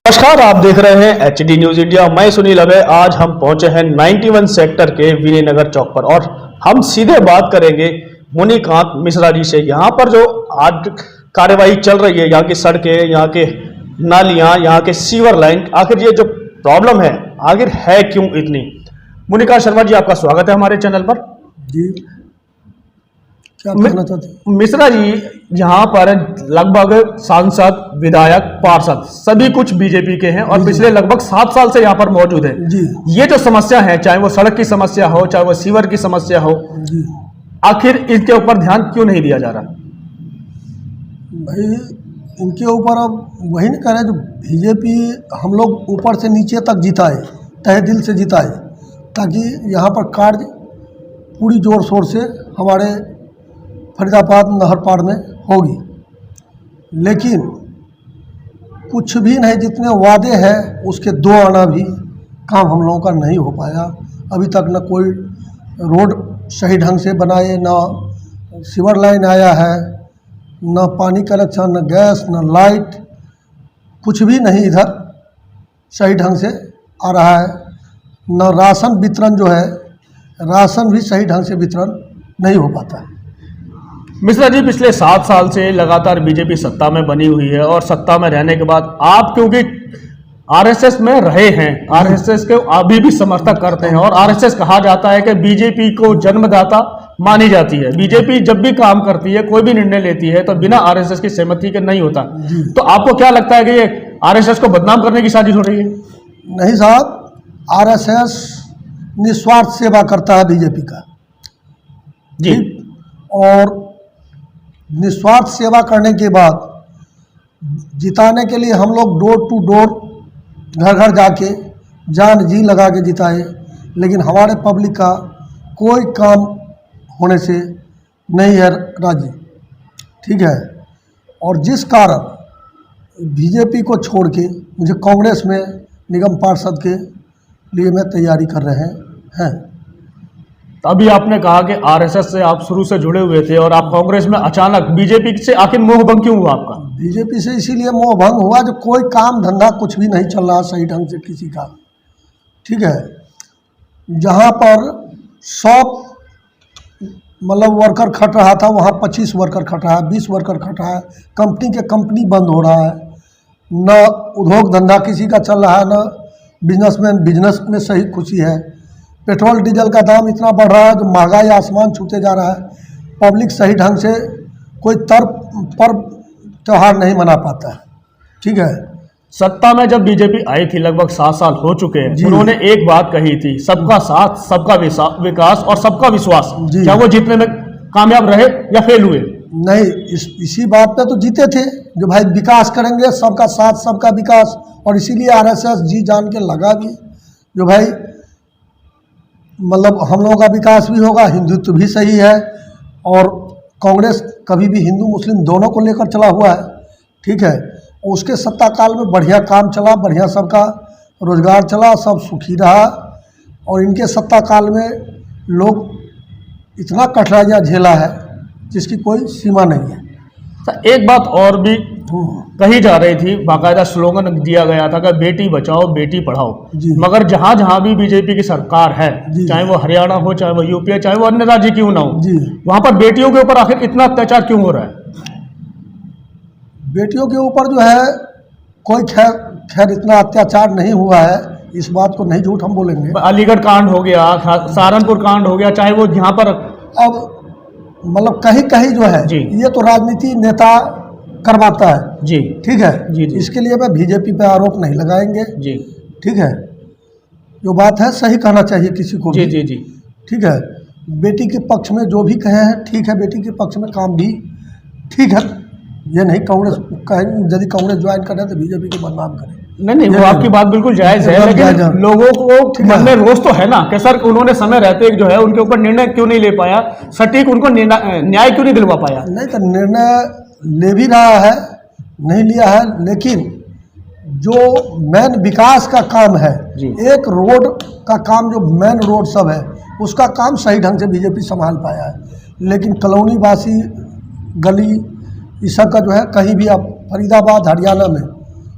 नमस्कार, आप देख रहे हैं HD न्यूज इंडिया। मैं सुनील अबे। आज हम पहुंचे हैं 91 सेक्टर के विनयनगर चौक पर और हम सीधे बात करेंगे मुनिकांत मिश्रा जी से। यहाँ पर जो आज कार्यवाही चल रही है, यहाँ की सड़कें, यहाँ के नालियाँ, यहाँ के सीवर लाइन, आखिर ये जो प्रॉब्लम है आखिर है क्यों इतनी। मुनिकांत शर्मा जी, आपका स्वागत है हमारे चैनल पर। जी, क्या कहना चाहते हैं? मिश्रा जी, यहाँ पर लगभग सांसद, विधायक, पार्षद सभी कुछ बीजेपी के हैं और पिछले लगभग 7 साल से यहाँ पर मौजूद हैं। जी, ये जो समस्या है, चाहे वो सड़क की समस्या हो, चाहे वो सीवर की समस्या हो, जी आखिर इनके ऊपर ध्यान क्यों नहीं दिया जा रहा? भाई, इनके ऊपर अब वही नहीं कह रहे जो बीजेपी हम लोग ऊपर से नीचे तक जिताए, तहे दिल से जिताए, ताकि यहाँ पर कार्य पूरी जोर शोर से हमारे फरीदाबाद नहरपाड़ में होगी। लेकिन कुछ भी नहीं, जितने वादे हैं उसके 2 आना भी काम हम लोगों का नहीं हो पाया। अभी तक न कोई रोड सही ढंग से बनाए, न सीवर लाइन आया है, न पानी कनेक्शन, न गैस, न लाइट, कुछ भी नहीं इधर सही ढंग से आ रहा है। न राशन वितरण जो है, राशन भी सही ढंग से वितरण नहीं हो पाता है। मिश्रा जी, पिछले 7 साल से लगातार बीजेपी सत्ता में बनी हुई है और सत्ता में रहने के बाद आप क्योंकि आरएसएस में रहे हैं, आरएसएस के अभी भी समर्थक करते हैं और आरएसएस कहा जाता है कि बीजेपी को जन्मदाता मानी जाती है। बीजेपी जब भी काम करती है, कोई भी निर्णय लेती है तो बिना आरएसएस की सहमति के नहीं होता। तो आपको क्या लगता है कि ये आरएसएस को बदनाम करने की साजिश हो रही है? नहीं साहब, आरएसएस निस्वार्थ सेवा करता है बीजेपी का जी। और निस्वार्थ सेवा करने के बाद जिताने के लिए हम लोग डोर टू डोर, घर घर जाके जान जी लगा के जिताए, लेकिन हमारे पब्लिक का कोई काम होने से नहीं है राजी। ठीक है। और जिस कारण बीजेपी को छोड़ के मुझे कांग्रेस में निगम पार्षद के लिए मैं तैयारी कर रहे हैं। अभी आपने कहा कि आरएसएस से आप शुरू से जुड़े हुए थे और आप कांग्रेस में अचानक बीजेपी से आखिर मोह भंग क्यों हुआ आपका? बीजेपी से इसीलिए मोह भंग हुआ जो कोई काम धंधा कुछ भी नहीं चल रहा सही ढंग से किसी का। ठीक है। जहाँ पर 100 मतलब वर्कर खट रहा था, वहाँ 25 वर्कर खट रहा है, 20 वर्कर खट रहा है। कंपनी के कंपनी बंद हो रहा है, न उद्योग धंधा किसी का चल रहा है, न बिजनेसमैन बिजनेस में सही खुशी है। पेट्रोल डीजल का दाम इतना बढ़ रहा है जो महंगाई आसमान छूते जा रहा है। पब्लिक सही ढंग से कोई पर्व त्यौहार नहीं मना पाता है। ठीक है। सत्ता में जब बीजेपी आई थी, लगभग 7 साल हो चुके हैं, उन्होंने एक बात कही थी, सबका साथ, सबका विकास और सबका विश्वास। क्या वो जीतने में कामयाब रहे या फेल हुए? नहीं, इसी बात पे तो जीते थे जो भाई विकास करेंगे, सबका साथ सबका विकास। और इसीलिए आरएसएस जी जान के लगा भी जो भाई मतलब हम लोगों का विकास भी होगा, हिंदुत्व भी सही है। और कांग्रेस कभी भी हिंदू मुस्लिम दोनों को लेकर चला हुआ है। ठीक है। उसके सत्ता काल में बढ़िया काम चला, बढ़िया सबका रोजगार चला, सब सुखी रहा। और इनके सत्ता काल में लोग इतना कठिनाइयाँ झेला है जिसकी कोई सीमा नहीं है। एक बात और भी कही जा रही थी, बाकायदा स्लोगन दिया गया था कि बेटी बचाओ बेटी पढ़ाओ। मगर जहां जहां भी बीजेपी की सरकार है, चाहे वो हरियाणा हो, चाहे वो यूपी है, चाहे वो अन्य राज्य क्यों ना हो, वहां पर बेटियों के ऊपर आखिर इतना अत्याचार क्यों हो रहा है? बेटियों के ऊपर जो है कोई खैर इतना अत्याचार नहीं हुआ है, इस बात को नहीं झूठ हम बोलेंगे। अलीगढ़ कांड हो गया, सहारनपुर कांड हो गया, चाहे वो यहाँ पर अब मतलब कहीं कहीं जो है ये तो राजनीति नेता करवाता है। जी। ठीक है। जी। इसके लिए मैं बीजेपी पे आरोप नहीं लगाएंगे। जी। ठीक है। जो बात है सही कहना चाहिए किसी को भी। जी। जी। ठीक है। बेटी के पक्ष में जो भी कहे हैं ठीक है, बेटी के पक्ष में काम भी ठीक है। ये नहीं कांग्रेस कहें यदि कांग्रेस ज्वाइन करें तो बीजेपी को बदनाम करें। नहीं, वो आपकी बात बिल्कुल जायज़ है, लेकिन लोगों को मन में रोष तो है ना कि सर उन्होंने समय रहते जो है उनके ऊपर निर्णय क्यों नहीं ले पाया, सटीक उनको न्याय क्यों नहीं दिलवा पाया? नहीं तो निर्णय ले भी रहा है, नहीं लिया है, लेकिन जो मेन विकास का काम है, एक रोड का काम, जो मेन रोड सब है उसका काम सही ढंग से बीजेपी संभाल पाया है। लेकिन कॉलोनी वासी गली इस सब का जो है कहीं भी आप फरीदाबाद हरियाणा में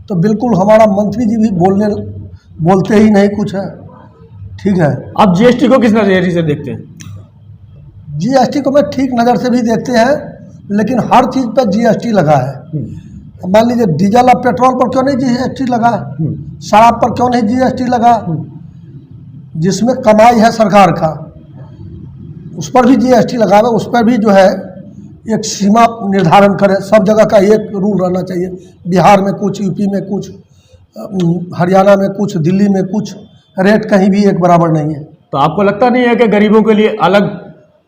तो बिल्कुल हमारा मंत्री जी भी बोलते ही नहीं कुछ है। ठीक है, आप जीएसटी को किस नजरिए से देखते हैं? जीएसटी को मैं ठीक नज़र से भी देखते हैं, लेकिन हर चीज़ पर जीएसटी लगा है। मान लीजिए डीजल और पेट्रोल पर क्यों नहीं जीएसटी लगा, शराब पर क्यों नहीं जीएसटी लगा, जिसमें कमाई है सरकार का उस पर भी जीएसटी लगावे, उस पर भी जो है एक सीमा निर्धारण करे। सब जगह का एक रूल रहना चाहिए, बिहार में कुछ, यूपी में कुछ, हरियाणा में कुछ, दिल्ली में कुछ, रेट कहीं भी एक बराबर नहीं है। तो आपको लगता नहीं है कि गरीबों के लिए अलग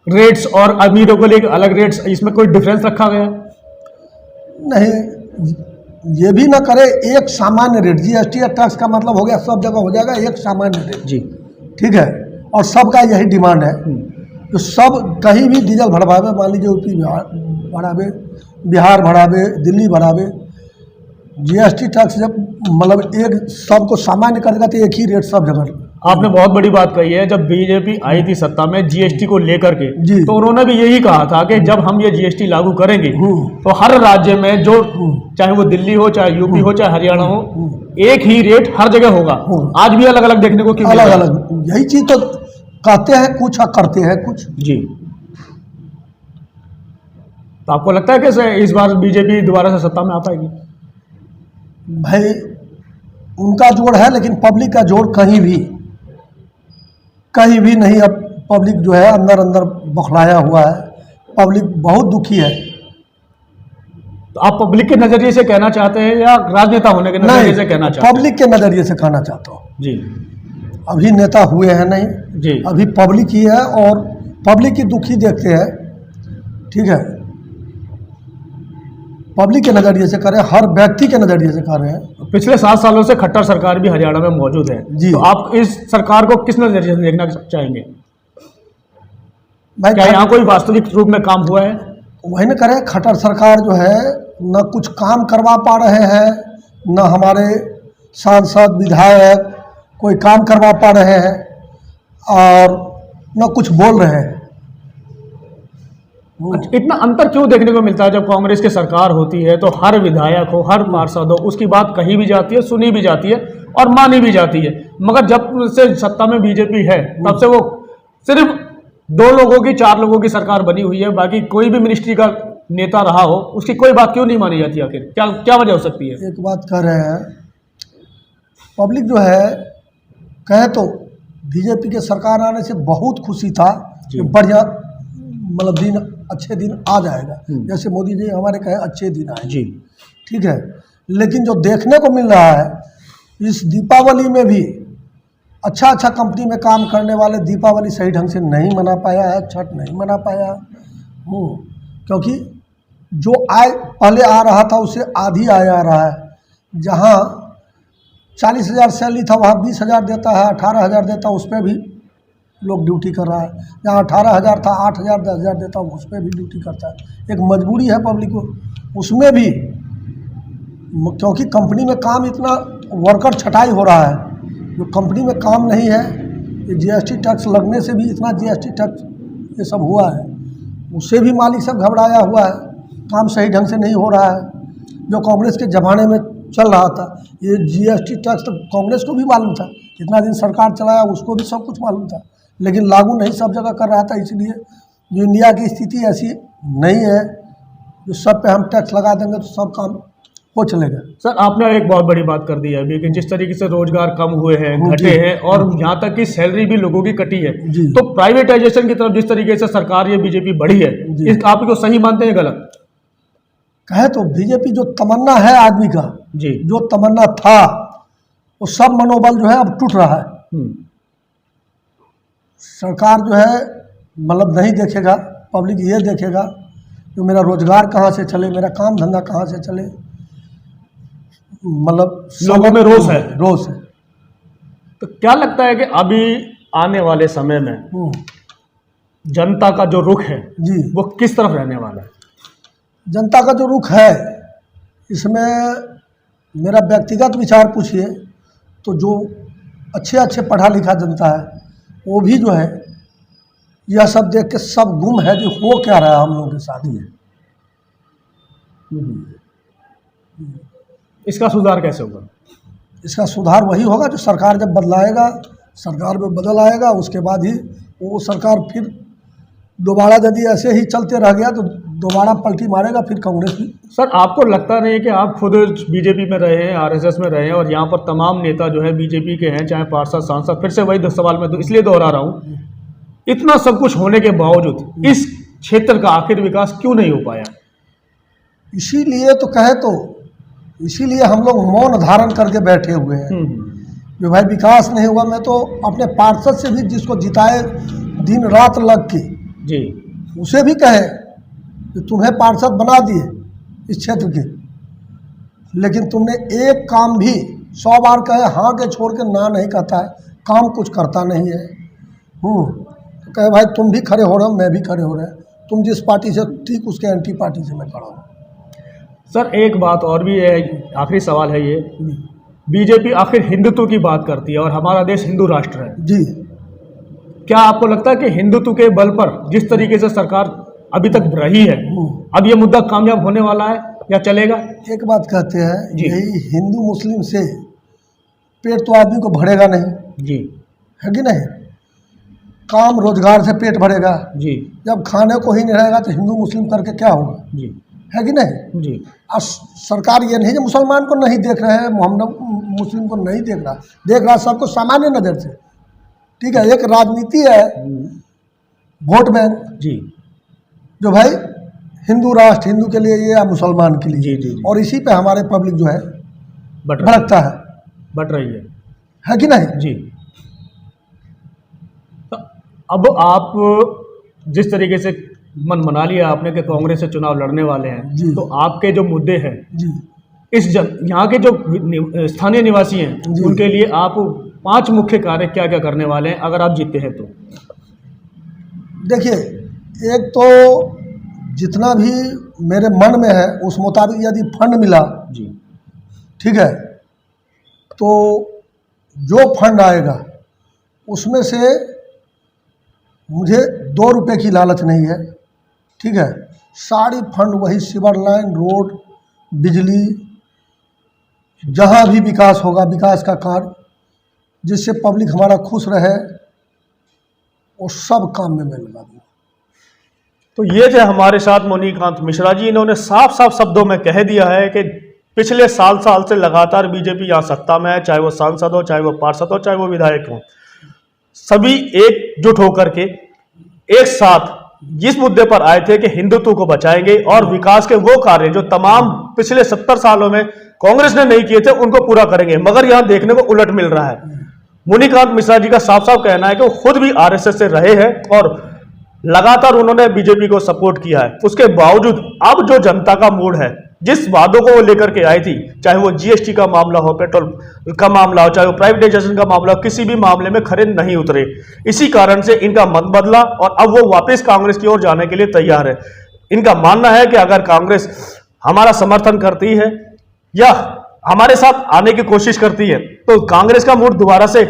रेट्स और अमीरों के लिए अलग रेट्स, इसमें कोई डिफरेंस रखा गया है? नहीं, ये भी ना करे एक सामान्य रेट। जीएसटी या टैक्स का मतलब हो गया सब जगह हो जाएगा एक सामान्य रेट जी, ठीक है, और सबका यही डिमांड है। तो सब कहीं भी डीजल बढ़ावे, मान लीजिए यूपी बढ़ावे, बिहार बढ़ावे, दिल्ली बढ़ावे, जीएसटी टैक्स जब मतलब एक सबको सामान्य कर देगा तो एक ही रेट सब जगह। आपने बहुत बड़ी बात कही है। जब बीजेपी आई थी सत्ता में जीएसटी को लेकर के, जी, तो उन्होंने भी यही कहा था कि जब हम ये जीएसटी लागू करेंगे तो हर राज्य में जो, चाहे वो दिल्ली हो, चाहे यूपी हो, चाहे हरियाणा हो, एक ही रेट हर जगह होगा। आज भी अलग अलग देखने को क्यों अलग अलग, यही चीज तो कहते हैं कुछ और करते हैं कुछ। जी, तो आपको लगता है कि इस बार बीजेपी दोबारा से सत्ता में आ पाएगी? भाई उनका जोड़ है, लेकिन पब्लिक का जोड़ कहीं भी नहीं। अब पब्लिक जो है अंदर अंदर बौखलाया हुआ है, पब्लिक बहुत दुखी है। तो आप पब्लिक के नजरिए से कहना चाहते हैं या राजनेता होने के नजरिए से कहना चाहते हैं? पब्लिक के नजरिए से कहना चाहता हूँ जी। अभी नेता हुए हैं नहीं जी, अभी पब्लिक ही है, और पब्लिक की दुखी देखते हैं। ठीक है, पब्लिक के नज़रिए से करें, हर व्यक्ति के नज़रिए से कर रहे हैं। पिछले 7 सालों से खट्टर सरकार भी हरियाणा में मौजूद है जी। तो आप इस सरकार को किस नजरिए से देखना चाहेंगे? भाई क्या यहाँ कोई वास्तविक रूप में काम हुआ है? वही न करें, खट्टर सरकार जो है न कुछ काम करवा पा रहे हैं, न हमारे सांसद विधायक कोई काम करवा पा रहे हैं, और न कुछ बोल रहे हैं। इतना अंतर क्यों देखने को मिलता है? जब कांग्रेस की सरकार होती है तो हर विधायक हो, हर पार्षद हो, उसकी बात कही भी जाती है, सुनी भी जाती है और मानी भी जाती है। मगर जब से सत्ता में बीजेपी है तब से वो सिर्फ 2 लोगों की, 4 लोगों की सरकार बनी हुई है। बाकी कोई भी मिनिस्ट्री का नेता रहा हो उसकी कोई बात क्यों नहीं मानी जाती? आखिर क्या वजह हो सकती है? एक बात कह रहे हैं, पब्लिक जो है कहे तो बीजेपी के सरकार आने से बहुत खुशी था कि बढ़िया मतलब दिन, अच्छे दिन आ जाएगा, जैसे मोदी जी हमारे कहे अच्छे दिन आए जी। ठीक है, लेकिन जो देखने को मिल रहा है इस दीपावली में भी अच्छा कंपनी में काम करने वाले दीपावली सही ढंग से नहीं मना पाया है, छठ नहीं मना पाया। क्योंकि जो आय पहले आ रहा था उससे आधी आय आ रहा है। जहाँ 40,000 सैलरी था वहाँ 20,000 देता है, 18,000 देता है, उस पर भी लोग ड्यूटी कर रहा है। जहाँ 18,000 था 8,000 10,000 देता हूँ उस पर भी ड्यूटी करता है। एक मजबूरी है पब्लिक को, उसमें भी क्योंकि कंपनी में काम इतना वर्कर छटाई हो रहा है, जो कंपनी में काम नहीं है, ये जीएसटी टैक्स लगने से भी इतना जीएसटी टैक्स ये सब हुआ है, उससे भी मालिक सब घबराया हुआ है, काम सही ढंग से नहीं हो रहा है। जो कांग्रेस के ज़माने में चल रहा था ये जीएसटी टैक्स तो कांग्रेस को भी मालूम था, इतना दिन सरकार चलाया उसको भी सब कुछ मालूम था, लेकिन लागू नहीं सब जगह कर रहा था। इसलिए जो इंडिया की स्थिति ऐसी नहीं है जो सब पे हम टैक्स लगा देंगे तो सब काम हो चलेगा। सर आपने एक बहुत बड़ी बात कर दी है अभी कि जिस तरीके से रोजगार कम हुए हैं, घटे हैं, और यहाँ तक कि सैलरी भी लोगों की कटी है, तो प्राइवेटाइजेशन की तरफ जिस तरीके से सरकार ये बीजेपी बढ़ी है, इस आप को सही मानते हैं गलत? कहे तो बीजेपी जो तमन्ना है आदमी का जी, जो तमन्ना था वो सब मनोबल जो है अब टूट रहा है। सरकार जो है मतलब नहीं देखेगा, पब्लिक ये देखेगा कि मेरा रोजगार कहाँ से चले, मेरा काम धंधा कहाँ से चले, मतलब लोगों में रोष है। तो क्या लगता है कि अभी आने वाले समय में जनता का जो रुख है जी वो किस तरफ रहने वाला है? जनता का जो रुख है इसमें मेरा व्यक्तिगत विचार पूछिए तो जो अच्छे पढ़ा लिखा जनता है वो भी जो है यह सब देख के सब गुम है कि हो क्या रहा है हम लोगों के साथ में। इसका सुधार कैसे होगा? इसका सुधार वही होगा जो सरकार जब बदलाएगा, सरकार में बदल आएगा, उसके बाद ही वो सरकार फिर दोबारा यदि ऐसे ही चलते रह गया तो दोबारा पलटी मारेगा फिर कांग्रेस भी। सर, आपको लगता नहीं है कि आप खुद बीजेपी में रहे हैं, आरएसएस में रहे हैं और यहाँ पर तमाम नेता जो है बीजेपी के हैं, चाहे पार्षद सांसद, फिर से वही सवाल मैं इसलिए दोहरा रहा हूँ, इतना सब कुछ होने के बावजूद इस क्षेत्र का आखिर विकास क्यों नहीं हो पाया? इसीलिए तो कहे तो इसीलिए हम लोग मौन धारण करके बैठे हुए हैं जो भाई विकास नहीं हुआ। मैं तो अपने पार्षद से भी जिसको जिताए दिन रात लग के जी, उसे भी कहे कि तुम्हें पार्षद बना दिए इस क्षेत्र के, लेकिन तुमने एक काम भी 100 बार कहे हाँ के छोड़ के ना नहीं कहता है, काम कुछ करता नहीं है। तो कहे भाई तुम भी खड़े हो रहे हो, मैं भी खड़े हो रहे हैं, तुम जिस पार्टी से ठीक उसके एंटी पार्टी से मैं खड़ा हूँ। सर, एक बात और भी है, आखिरी सवाल है ये, बीजेपी आखिर हिंदुत्व की बात करती है और हमारा देश हिंदू राष्ट्र है जी। क्या आपको लगता है कि हिंदुत्व के बल पर जिस तरीके से सरकार अभी तक रही है, अब ये मुद्दा कामयाब होने वाला है या चलेगा? एक बात कहते हैं, यही हिंदू मुस्लिम से पेट तो आदमी को भरेगा नहीं जी, है कि नहीं? काम रोजगार से पेट भरेगा जी। जब खाने को ही नहीं रहेगा तो हिंदू मुस्लिम करके क्या होगा जी, है कि नहीं? जी। और सरकार ये नहीं कि मुसलमान को नहीं देख रहे हैं, मोहम्मद मुस्लिम को नहीं देख रहा सबको सामान्य नज़र से। ठीक है, एक राजनीति है वोट बैंक जी, जो भाई हिंदू राष्ट्र, हिंदू के लिए ये या मुसलमान के लिए, जी, जी, जी। और इसी पे हमारे पब्लिक जो है भड़कता है, बट रही है कि नहीं? जी। तो अब आप जिस तरीके से मन बना लिया आपने कि कांग्रेस से चुनाव लड़ने वाले हैं, जी। तो आपके जो मुद्दे हैं जी, यहाँ के जो स्थानीय निवासी हैं जी। उनके लिए आप 5 मुख्य कार्य क्या क्या करने वाले हैं अगर आप जीतते हैं तो? देखिए, एक तो जितना भी मेरे मन में है उस मुताबिक यदि फंड मिला जी, ठीक है, तो जो फंड आएगा उसमें से मुझे 2 रुपये की लालच नहीं है, ठीक है, सारी फंड वही सीवर लाइन, रोड, बिजली, जहाँ भी विकास होगा, विकास का कार्य जिससे पब्लिक हमारा खुश रहे, वो सब काम में मैं लगा दूँगा। तो ये थे हमारे साथ मोनीकांत मिश्रा जी। इन्होंने साफ साफ शब्दों में कह दिया है कि पिछले साल से लगातार बीजेपी यहाँ सत्ता में है, चाहे वो सांसद हो, चाहे वो पार्षद हो, चाहे वो विधायक हो, सभी एकजुट होकर के एक साथ जिस मुद्दे पर आए थे कि हिंदुत्व को बचाएंगे और विकास के वो कार्य जो तमाम पिछले 70 सालों में कांग्रेस ने नहीं किए थे उनको पूरा करेंगे। मगर यहां देखने को उलट मिल रहा है। मोनीकांत मिश्रा जी का साफ साफ कहना है कि वो खुद भी आरएसएस से रहे हैं और लगातार उन्होंने बीजेपी को सपोर्ट किया है। उसके बावजूद अब जो जनता का मूड है, जिस वादों को वो लेकर के आई थी, चाहे वो जीएसटी का मामला हो, पेट्रोल का मामला हो, चाहे वो प्राइवेटाइजेशन का मामला हो, किसी भी मामले में खरे नहीं उतरे। इसी कारण से इनका मन बदला और अब वो वापस कांग्रेस की ओर जाने के लिए तैयार है। इनका मानना है कि अगर कांग्रेस हमारा समर्थन करती है या हमारे साथ आने की कोशिश करती है तो कांग्रेस का मूड दोबारा से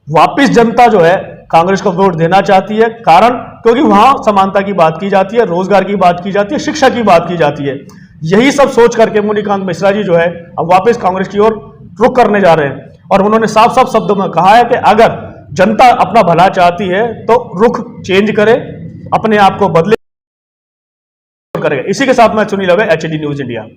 वापस जनता जो है कांग्रेस को वोट देना चाहती है। कारण क्योंकि वहां समानता की बात की जाती है, रोजगार की बात की जाती है, शिक्षा की बात की जाती है। यही सब सोच करके मोनीकांत मिश्रा जी जो है अब वापस कांग्रेस की ओर रुख करने जा रहे हैं और उन्होंने साफ साफ शब्दों में कहा है कि अगर जनता अपना भला चाहती है तो रुख चेंज करे, अपने आप को बदले करेगा। इसी के साथ मैं Sunil away, HD news India.